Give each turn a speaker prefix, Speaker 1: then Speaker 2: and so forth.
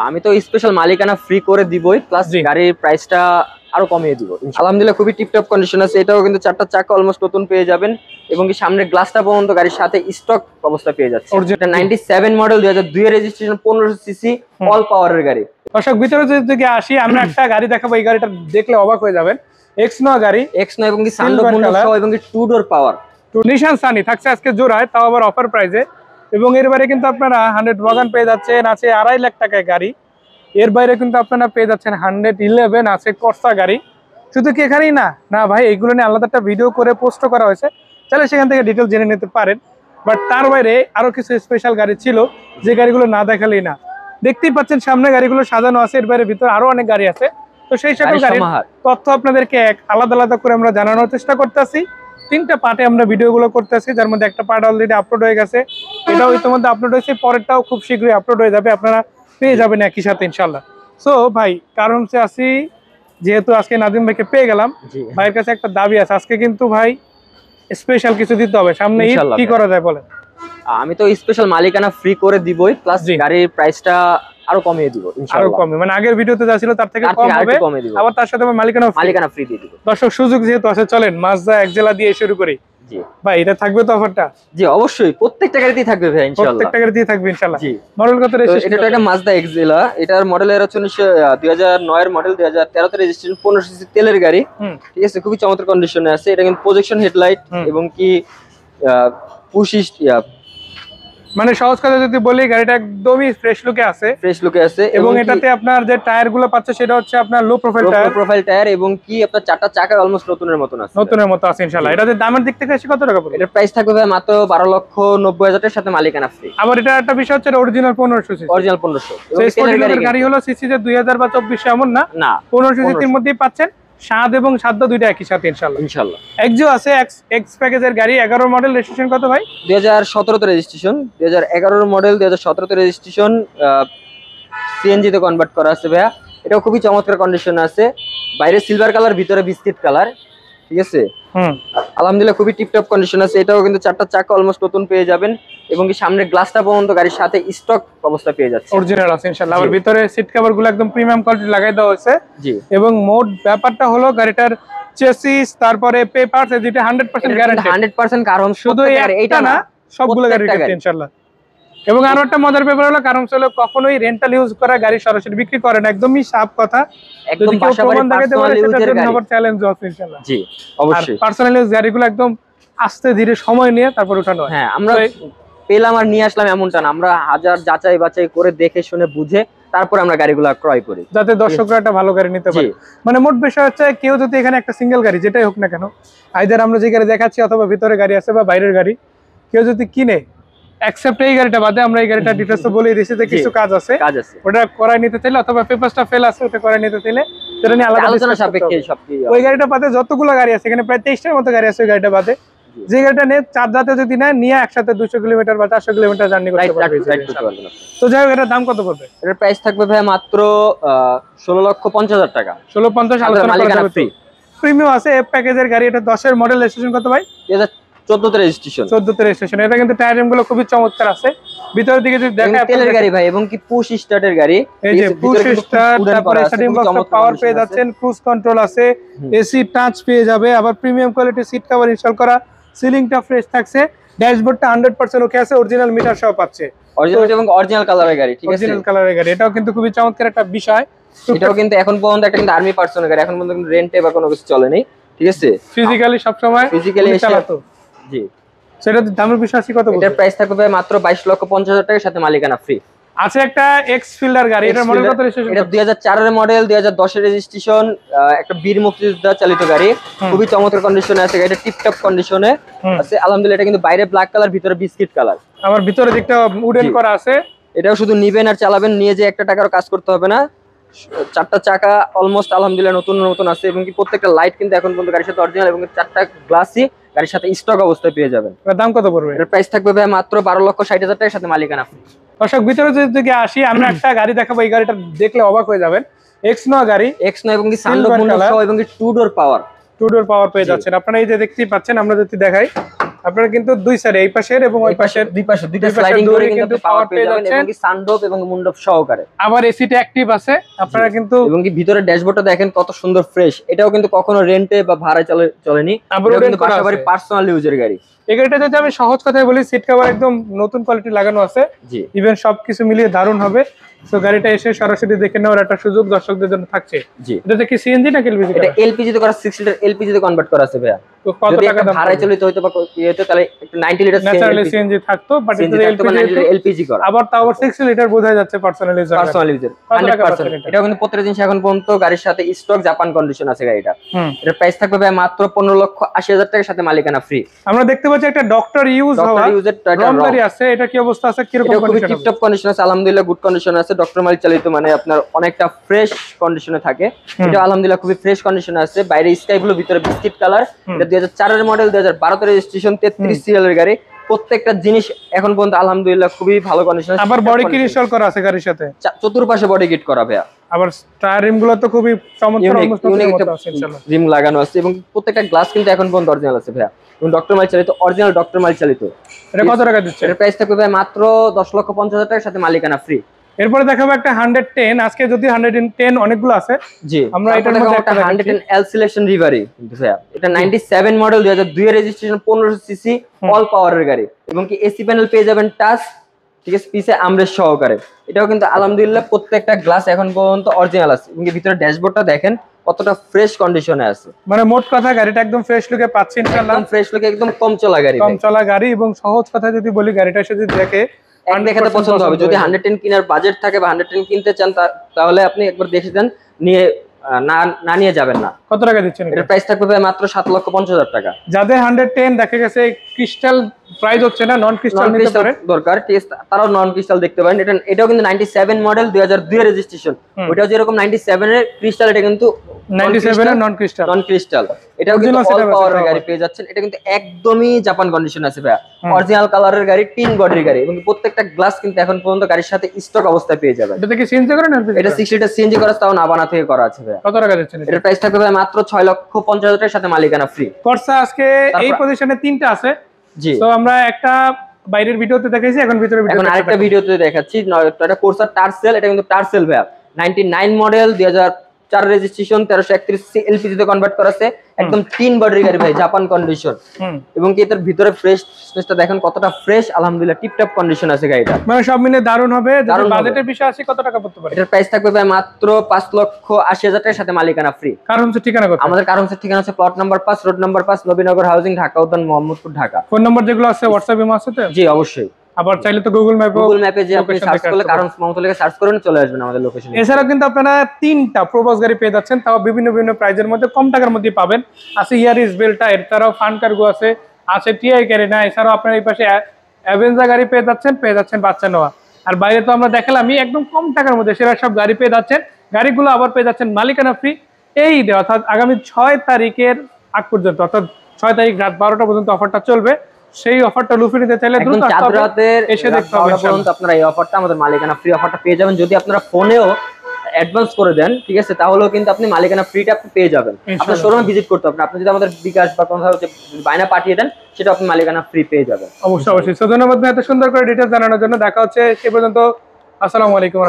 Speaker 1: আমি তো স্পেশাল মালিকানা ফ্রি করে দিবই, প্লাস গাড়ির প্রাইসটা আরো কমিয়ে দিব আলহামদুলিল্লাহ। খুবই টিপটপ কন্ডিশন আছে, এটাও কিন্তু চারটা চাকা অলমোস্ট নতুন পেয়ে যাবেন এবং কি সামনের গ্লাসটা পর্যন্ত গাড়ির সাথে স্টক অবস্থা পেয়ে যাচ্ছে। এটা 97 মডেল 2002 এর রেজিস্ট্রেশন, 1500 সিসি অল পাওয়ারের গাড়ি।
Speaker 2: দর্শক ভিতরে যদি আসি আমরা একটা গাড়ি দেখাবো, এই গাড়িটা দেখলে অবাক হয়ে যাবেন। এক্সনো গাড়ি,
Speaker 1: এক্সনো এবং কি সানরুফ সহ এবং কি টু ডোর পাওয়ার
Speaker 2: নিশান সানি থাকছে আজকে জোড়ায়, তাও আবার অফার প্রাইসে। এবং এর বাইরে কিন্তু আপনারা 100 ওয়াগন পেয়ে যাচ্ছেন, আছে 2.5 লাখ টাকায় গাড়ি। এর বাইরে কিন্তু আপনারা পেয়ে যাচ্ছেন 111 আছে কর্সা গাড়ি। শুধু কি এখানেই না ভাই, এইগুলো নিয়ে আলাদা একটা ভিডিও করে পোস্ট করা হয়েছে, তাহলে সেখান থেকে ডিটেল জেনে নিতে পারেন। বাট তার বাইরে আরো কিছু স্পেশাল গাড়ি ছিল যে গাড়িগুলো না দেখালেই না। দেখতেই পাচ্ছেন সামনে গাড়িগুলো সাজানো আছে, এর বাইরে ভিতরে আরো অনেক গাড়ি আছে। তো সেই সকল গাড়ির তথ্য আপনাদেরকে আলাদা আলাদা করে আমরা জানানোর চেষ্টা করতেছি। 3টা পার্টে আমরা ভিডিওগুলো করতেছি, যার মধ্যে একটা পার্ট অলরেডি আপলোড হয়ে গেছে, এটাও ইতিমধ্যে আপলোড হয়েছে, পরেরটাও খুব শীঘ্রই আপলোড হয়ে যাবে, আপনারা পেয়ে যাবেন একই সাথে ইনশাল্লাহ। সো ভাই কারণ সে আসি, যেহেতু আজকে নাদিম ভাইকে পেয়ে গেলাম, ভাইয়ের কাছে একটা দাবি আছে, আজকে কিন্তু ভাই স্পেশাল কিছু দিতে হবে, সামনে ঈদ, কি করা যায় বলেন?
Speaker 1: আমি তো স্পেশাল মালিকানা ফ্রি করে দিবই, প্লাস গাড়ির প্রাইসটা আরো কমিয়ে দিব ইনশাআল্লাহ। আরো
Speaker 2: কমে মানে আগের ভিডিওতে যা ছিল তার থেকে কম হবে, আবার তার সাথে আমি মালিকানা ফ্রি দিয়ে দিব। দর্শক সুযোগ যেহেতু আছে, চলেন মাজদা এক্সেলা দিয়ে শুরু করি।
Speaker 1: জি
Speaker 2: ভাই, এটা থাকবে তো অফারটা?
Speaker 1: জি অবশ্যই, প্রত্যেকটা গাড়িতেই থাকবে ভাই ইনশাআল্লাহ,
Speaker 2: প্রত্যেকটা গাড়িতেই থাকবে ইনশাআল্লাহ।
Speaker 1: জি
Speaker 2: মডেল কত রয়েছে?
Speaker 1: এটা তো একটা মাজদা এক্সেলা, এটার মডেলের হচ্ছে 2009 এর মডেল, 2013 তে রেজিস্ট্রেশন, 1500 সিসি তেলের গাড়ি। ঠিক আছে, খুবই চমৎকার কন্ডিশনে আছে। এটা কিন্তু প্রজেকশন হেডলাইট এবং কি পুশ
Speaker 2: মানে সহজ কথা যদি বলি, গাড়িটা একদমই ফ্রেশ লুকে আছে এবং এটাতে আপনার যে টায়ার গুলো পাচ্ছে সেটা হচ্ছে আপনার লো প্রোফাইল টায়ার এবং কি আপনার চারটা চাকা অলমোস্ট নতুনের মতো আছে ইনশাআল্লাহ। এটাতে দামের দিক থেকে এসে কত টাকা পড়বে? এটার
Speaker 1: প্রাইস থাকবে ভাই মাত্র 12,90,000 এর সাথে মালিকানা ফ্রি।
Speaker 2: আবার এটা একটা বিষয় হচ্ছে অরিজিনাল 1500 সিসি,
Speaker 1: অরিজিনাল 1500
Speaker 2: এই গাড়ি হলো সিসি যে 2000 বা 2400 এমন না, 1500 সিসির মধ্যেই পাচ্ছেন। স্বাদ এবং সাধ্য দুইটা একই সাথে ইনশাআল্লাহ। এক্সো আছে, এক্স প্যাকেজের গাড়ি, 11 মডেল, রেজিস্ট্রেশন কত ভাই?
Speaker 1: 2017 তে রেজিস্ট্রেশন, 2011 মডেল, 2017 তে রেজিস্ট্রেশন, সিএনজি তে কনভার্ট করা আছে ভাইয়া। এটাও খুবই চমৎকার কন্ডিশনে আছে, বাইরে সিলভার কালার, ভিতরে বিস্কিট কালার। ঠিক আছে, আলহামদুলিল্লাহ খুবই টিপটপ কন্ডিশন আছে। এটাও কিন্তু চারটা চাকা অলমোস্ট নতুন পেয়ে যাবেন এবং কি সামনের গ্লাসটা পর্যন্ত গাড়ির সাথে স্টক অবস্থা পেয়ে যাচ্ছে,
Speaker 2: অরিজিনাল আছে ইনশাআল্লাহ। আর ভিতরে সিট কভার গুলো একদম প্রিমিয়াম কোয়ালিটি লাগাই দেওয়া হয়েছে।
Speaker 1: জি,
Speaker 2: এবং মোট ব্যাপারটা হলো গাড়িটার চেসিস, তারপরে পেপারস, যেটা 100% গ্যারান্টি,
Speaker 1: 100% কারণ
Speaker 2: শুধু এইটা না, সবগুলো গাড়ির ক্ষেত্রে ইনশাআল্লাহ। এবং আরো একটা মজার ব্যাপার হলো, কারণ হলো কখনোই রেন্টাল ইউজ করা গাড়ি সরাসরি বিক্রি করে না, একদমই সাফ কথা।
Speaker 1: একদম পাশাপাশি পার্সোনাল ইউজের গাড়ি,
Speaker 2: চ্যালেঞ্জ আছে ইনশাআল্লাহ।
Speaker 1: জি অবশ্যই,
Speaker 2: পার্সোনাল ইউজ গাড়িগুলো একদম আস্তে ধীরে সময় নিয়ে তারপর উঠানো হয়।
Speaker 1: হ্যাঁ, আমরা পেলাম আর নিয়ে আসলাম এমনটা না, আমরা হাজার যাচাই বাছাই করে দেখে শুনে বুঝে তারপর আমরা গাড়িগুলো ক্রয় করি,
Speaker 2: যাতে দর্শকরা একটা ভালো গাড়ি নিতে পারে। মানে মোট বিষয় হচ্ছে, কেউ যদি এখানে একটা সিঙ্গেল গাড়ি যেটাই হোক না কেন, আইদার আমরা যে গাড়ি দেখাচ্ছি অথবা ভিতরে গাড়ি আছে বা বাইরের গাড়ি, কেউ যদি কিনে, এক্সেপ্ট এই গাড়িটা বাদে আমরা এই গাড়িটা ডিটেইলস বলে দিয়েছি যে কিছু কাজ আছে, ওটা করাই নিতে চাইলে অথবা পেপারসটা ফেল আছে ওটা করাই নিতে চাইলে সেটা নিয়ে আলাদা আলোচনা সাপেক্ষে সবকিছু। ওই গাড়িটা বাদে যতগুলো গাড়ি আছে, এখানে প্রায় 23টার মতো গাড়ি আছে ওই গাড়িটা বাদে, যে গাড়িটা নিয়ে চার রাতে যদি নেয়, নিয়ে একসাথে 200 কিলোমিটার বা 400 কিলোমিটার জার্নি করতে পারবে। তো যাই হোক, এটার দাম কত পড়বে? এটার
Speaker 1: প্রাইস থাকবে ভাই মাত্র 16,50,000 টাকা।
Speaker 2: 16,50 আলোচনা করা যাবে। প্রিমিয়াম আছে, এফ প্যাকেজের গাড়ি, এটা 10 এর মডেল, রেজিস্ট্রেশন কত ভাই?
Speaker 1: 2014 তে রেজিস্ট্রেশন।
Speaker 2: 14 তে রেজিস্ট্রেশন। এটা কিন্তু টায়ার রিম গুলো খুবই চমৎকার আছে। ভিতরের দিকে যদি দেখেন,
Speaker 1: তেলের গাড়ি ভাই এবং কি পুশ স্টার্টের গাড়ি,
Speaker 2: এই যে পুশ স্টার্ট, তারপরে স্টার্টিং বক্স পাওয়ার পেয়ে যাচ্ছেন, ক্রুজ কন্ট্রোল আছে, এসি টাচ পেয়ে যাবে, আবার premium quality seat cover install করা, সিলিংটা ফ্রেশ থাকছে, ড্যাশবোর্ডটা 100% ওকে আছে, অরিজিনাল মিটার সহ পাচ্ছে,
Speaker 1: অরিজিনাল এবং অরিজিনাল কালারের গাড়ি। ঠিক আছে,
Speaker 2: অরিজিনাল কালারের গাড়ি, এটাও কিন্তু খুবই চমৎকার একটা বিষয়।
Speaker 1: এটাও কিন্তু এখন পর্যন্ত একটা কিন্তু আর্মি পার্সনের গাড়ি, এখন পর্যন্ত রেন্টে বা কোনো কিছু চলে নেই। ঠিক আছে,
Speaker 2: ফিজিক্যালি সব সময়
Speaker 1: ফিজিক্যালি চালাতো। জি,
Speaker 2: সেটা দামের বিষয় আছে কত?
Speaker 1: এটার প্রাইস থাকবে মাত্র 22,50,000 টাকার সাথে মালিকানা ফ্রি।
Speaker 2: আছে একটা এক্স ফিল্ডার গাড়ি, এটার মডেল কত? রেজিস্ট্রেশন
Speaker 1: এটা 2004 এর মডেল, 2010 এর রেজিস্ট্রেশন, একটা বীর মুক্তিযোদ্ধা চালিত গাড়ি, খুবই চমৎকার কন্ডিশনে আছে, এটা টিপটপ কন্ডিশনে আছে আলহামদুলিল্লাহ। এটা কিন্তু বাইরে ব্ল্যাক কালার, ভিতরে বিস্কিট কালার,
Speaker 2: আবার ভিতরে দিকটা উডেন করা আছে।
Speaker 1: এটাও শুধু নিবেন আর চালাবেন, নিয়ে যে একটা টাকার কাজ করতে হবে না। চারটা চাকা অলমোস্ট আলহামদুলিল্লাহ নতুন আছে এবং কি প্রত্যেকটা লাইট কিন্তু এখন পর্যন্ত গাড়ির সাথে অরিজিনাল এবং চারটা গ্লাসই গাড়ির সাথে স্টক অবস্থায় পেয়ে যাবেন।
Speaker 2: এর দাম কত পড়বে?
Speaker 1: এর প্রাইস থাকবে ভাই মাত্র 12,60,000 টাকার সাথে মালিকানা ফ্রি।
Speaker 2: দর্শক ভিতরে যদি আসি, আমরা একটা গাড়ি দেখাবো, এই গাড়িটা দেখলে অবাক হয়ে যাবেন। এক্সনো গাড়ি,
Speaker 1: এক্সনো এবং কি সানরুফ সহ এবং কি টু ডোর পাওয়ার
Speaker 2: পেয়ে যাচ্ছেন আপনারা। এই যে দেখতেই পাচ্ছেন, আমরা যদি দেখাই, আপনারা কিন্তু দুই সাইডে এই পাশের এবং ওই পাশের
Speaker 1: দুই পাশে দুইটা স্লাইডিং করে কিন্তু পাওয়ার পেয়ে যাবেন এবং কি সানরুফ এবং মুন্ডপ সহকারে।
Speaker 2: আবার এসিটা অ্যাক্টিভ আছে আপনারা কিন্তু,
Speaker 1: এবং কি ভিতরে ড্যাশবোর্ডটা দেখেন কত সুন্দর ফ্রেশ। এটাও কিন্তু কখনো রেন্টে বা ভাড়ায় চলেনি,
Speaker 2: আবার
Speaker 1: কিন্তু পাশাপাশি পার্সোনাল ইউজের গাড়ি।
Speaker 2: এই গাড়িটা যদি আমি সহজ কথায় বলি, সিট কভার একদম নতুন কোয়ালিটি লাগানো আছে,
Speaker 1: জি
Speaker 2: ইভেন সবকিছু মিলিয়ে দারুণ হবে। সো গাড়িটা এসে সরাসরি দেখে নেওয়ার একটা সুযোগ দর্শকদের জন্য থাকছে।
Speaker 1: জি
Speaker 2: এটা কি সিএনজি নাকি এলপিজি?
Speaker 1: এটা এলপিজি তে করা, 6 লিটার এলপিজি তে কনভার্ট করা আছে ভাইয়া।
Speaker 2: তো কত টাকা দাম?
Speaker 1: ভাড়ায় চলিত হয়তো বা ইয়েতে তাহলে একটু 90 লিটার
Speaker 2: ন্যাচারালি সিএনজি থাকতো, বাট এটা
Speaker 1: এলপিজি করা।
Speaker 2: আবার তাও আবার 60 লিটার বোঝা যাচ্ছে পার্সোনাল ইউজার।
Speaker 1: 100%। এটা কিন্তু প্রত্যেক জিনিস এখন পর্যন্ত গাড়ির সাথে স্টক জাপান কন্ডিশন আছে গাড়িটা। এর প্রাইস থাকবে ভাই মাত্র 15,80,000 টাকার সাথে মালিকানা ফ্রি।
Speaker 2: আমরা দেখতে পাচ্ছি একটা ডক্টর ইউজ হওয়া রং গাড়ি আছে, এটা কি অবস্থা আছে, কি রকম কন্ডিশন?
Speaker 1: টিপ টপ কন্ডিশন আছে আলহামদুলিল্লাহ, গুড কন্ডিশন আছে। ডক্টর মালিক চালিত মানে আপনার অনেকটা ফ্রেশ কন্ডিশনে থাকে। এটা আলহামদুলিল্লাহ খুবই ফ্রেশ কন্ডিশনে আছে। বাইরে স্কাই ব্লু, ভিতরে বিস্কিট কালার। এটা 2004 এর মডেল, 2012 তে রেজিস্ট্রেশন, 33 সিরিয়ালের গাড়ি। প্রত্যেকটা জিনিস এখন পর্যন্ত আলহামদুলিল্লাহ খুবই ভালো কন্ডিশন আছে।
Speaker 2: আবার বডি কিট ইনস্টল করা আছে গাড়ির সাথে,
Speaker 1: চতুর্পাশে বডি কিট করা ভাইয়া।
Speaker 2: আবার টায়ার রিম গুলো তো খুবই চমৎকার
Speaker 1: রিম লাগানো আছে এবং প্রত্যেকটা গ্লাস কিন্তু এখন পর্যন্ত অরিজিনাল আছে ভাইয়া। এবং ডক্টর মালিক চালিত, অরিজিনাল ডক্টর মালিক চালিত।
Speaker 2: এটা কত টাকা দিচ্ছে?
Speaker 1: এর প্রাইস থাকবে ভাই মাত্র 10,50,000 টাকার সাথে মালিকানা ফ্রি।
Speaker 2: এরপরে দেখাবো একটা 110, আজকে যদি 110 অনেকগুলো আছে,
Speaker 1: জি
Speaker 2: আমরা এটার মধ্যে একটা
Speaker 1: 110 এল সিলেকশন রিভারি ভাইয়া। এটা 97 মডেল, 2002 এর রেজিস্ট্রেশন, 1500 সিসি অল পাওয়ারের গাড়ি এবং কি এসি প্যানেল পেয়ে যাবেন টাচ, ঠিক আছে, পিছে আমরেশ সহকারে। এটাও কিন্তু আলহামদুলিল্লাহ প্রত্যেকটা গ্লাস এখন পর্যন্ত অরিজিনাল আছে এবং ভিতরে ড্যাশবোর্ডটা দেখেন কতটা ফ্রেশ কন্ডিশনে আছে।
Speaker 2: মানে মোট কথা গাড়িটা একদম ফ্রেশ লুকে পাচ্ছেন ইনশাআল্লাহ।
Speaker 1: একদম ফ্রেশ লুকে, একদম কম চলা গাড়ি,
Speaker 2: কম চলা গাড়ি। এবং সহজ কথা যদি বলি, গাড়িটা এসে যদি দেখে
Speaker 1: দেখাতে পছন্দ হবে। যদি 110 কেনার বাজেট থাকে বা 110 কিনতে চান তাহলে আপনি একবার দেখে যান, নিয়ে না নিয়ে যাবেন না।
Speaker 2: কত টাকা দিচ্ছেন?
Speaker 1: এর প্রাইস থাকবে ভাই মাত্র 7,50,000 টাকা।
Speaker 2: যাদের 110 দেখা গেছে ক্রিস্টাল প্রাইস হচ্ছে না, নন ক্রিস্টাল নিতে পারে
Speaker 1: দরকার, তারাও নন ক্রিস্টাল দেখতে পারেন। এটাও কিন্তু 97 মডেল, 2002 এর রেজিস্ট্রেশন। ওটাও যেরকম 97 এর ক্রিস্টাল, এটা কিন্তু
Speaker 2: 97 এর নন ক্রিস্টাল।
Speaker 1: এটাও কিন্তু অল পাওয়ারের গাড়ি পেয়ে যাচ্ছেন। এটা কিন্তু একদমই জাপান কন্ডিশন আছে ভাই, অরিজিনাল কালারের গাড়ি, টিন বডির গাড়ি এবং প্রত্যেকটা গ্লাস কিন্তু এখন পর্যন্ত গাড়ির সাথে স্টক অবস্থায় পেয়ে যাবেন।
Speaker 2: এটা কি সিএনজি করা না?
Speaker 1: এটা 6 লিটার সিএনজি করা, তাও নাবানা থেকে করা আছে ভাই।
Speaker 2: কত টাকা দিচ্ছেন?
Speaker 1: এর প্রাইস থাকবে ভাই মাত্র 6,50,000 টাকার সাথে মালিকানা ফ্রি।
Speaker 2: করসা আজকে এই পজিশনে 3টা আছে।
Speaker 1: জি,
Speaker 2: তো আমরা একটা বাইরের ভিডিওতে দেখাইছি, এখন
Speaker 1: এখন আরেকটা ভিডিওতে দেখাচ্ছি। এটা কোর্সা টার্সেল, এটা কিন্তু টার্সেল ভাই, 99 মডেল, 2004 রেজিস্ট্রেশন, 1331 এলপিজি তে কনভার্ট করা আছে। একদম তিন বডির গাড়ি ভাই, জাপান কন্ডিশন এবং কি এটার ভিতরে ফ্রেশনেসটা দেখেন কতটা ফ্রেশ। আলহামদুলিল্লাহ টিপটপ কন্ডিশন আছে গাড়িটা।
Speaker 2: মানে সব মিলে দারুণ হবে। যদি বাজেটের বিষয় আসে, কত টাকা পড়তে পারে?
Speaker 1: এটার প্রাইস থাকবে ভাই মাত্র 5,80,000 টাকার সাথে মালিকানা ফ্রি।
Speaker 2: কারণ হচ্ছে ঠিকানা কোথায়?
Speaker 1: আমাদের কারণ হচ্ছে ঠিকানা হচ্ছে plot number 5, road number 5, Nabinagar housing, Dhaka উদ্যান, মোহাম্মদপুর, ঢাকা।
Speaker 2: ফোন নাম্বার যেগুলো আছে হোয়াটসঅ্যাপ ইমো আছে তো?
Speaker 1: জি অবশ্যই।
Speaker 2: আবার চাইলে তো গুগল ম্যাপে
Speaker 1: যে আপনি সার্চ করলে কারণ মমতা লেখা সার্চ করেন, চলে আসবেন আমাদের লোকেশনে।
Speaker 2: এছাড়াও কিন্তু আপনারা 3টা প্রোবক্স গাড়ি পেয়ে যাচ্ছেন, তাও বিভিন্ন প্রাইজের মধ্যে, কম টাকার মধ্যে পাবেন। আছে ইয়ারিস বেল্টা, এছাড়াও ফান কার্গো আছে টিআই ক্যারিনা। এছাড়াও আপনারা এই পাশে অ্যাভেঞ্জার গাড়ি পেয়ে যাচ্ছেন বাচ্চা নেওয়া। আর বাইরে তো আমরা দেখালামই একদম কম টাকার মধ্যে সেরা সব গাড়ি পেয়ে যাচ্ছেন। গাড়িগুলো আবার পেয়ে যাচ্ছেন মালিকানা ফ্রি এই দেওয়া, অর্থাৎ আগামী 6 তারিখের আগ পর্যন্ত, অর্থাৎ 6 তারিখ রাত 12টা পর্যন্ত অফারটা চলবে। সেই অফারটা লুফে নিতে চাইলে দ্রুত এসে দেখতে হবে।
Speaker 1: আপনারা এই অফারটা, আমাদের মালিকানা ফ্রি অফারটা পেয়ে যাবেন। যদি আপনারা ফোনেও অ্যাডভান্স করে দেন, ঠিক আছে, তাহলেও কিন্তু আপনি মালিকানা ফ্রিটা আপনি পেয়ে যাবেন। আপনার শোরুমে ভিজিট করতে হবে না। আপনি যদি আমাদের বিকাশ বা কোথাও বায়না পাঠিয়ে দেন, সেটা আপনি মালিকানা ফ্রি পেয়ে যাবেন।
Speaker 2: অবশ্যই। ধন্যবাদ এত সুন্দর করে ডিটেইলস জানানোর জন্য। দেখা হচ্ছে সে পর্যন্ত। আসসালামু আলাইকুম।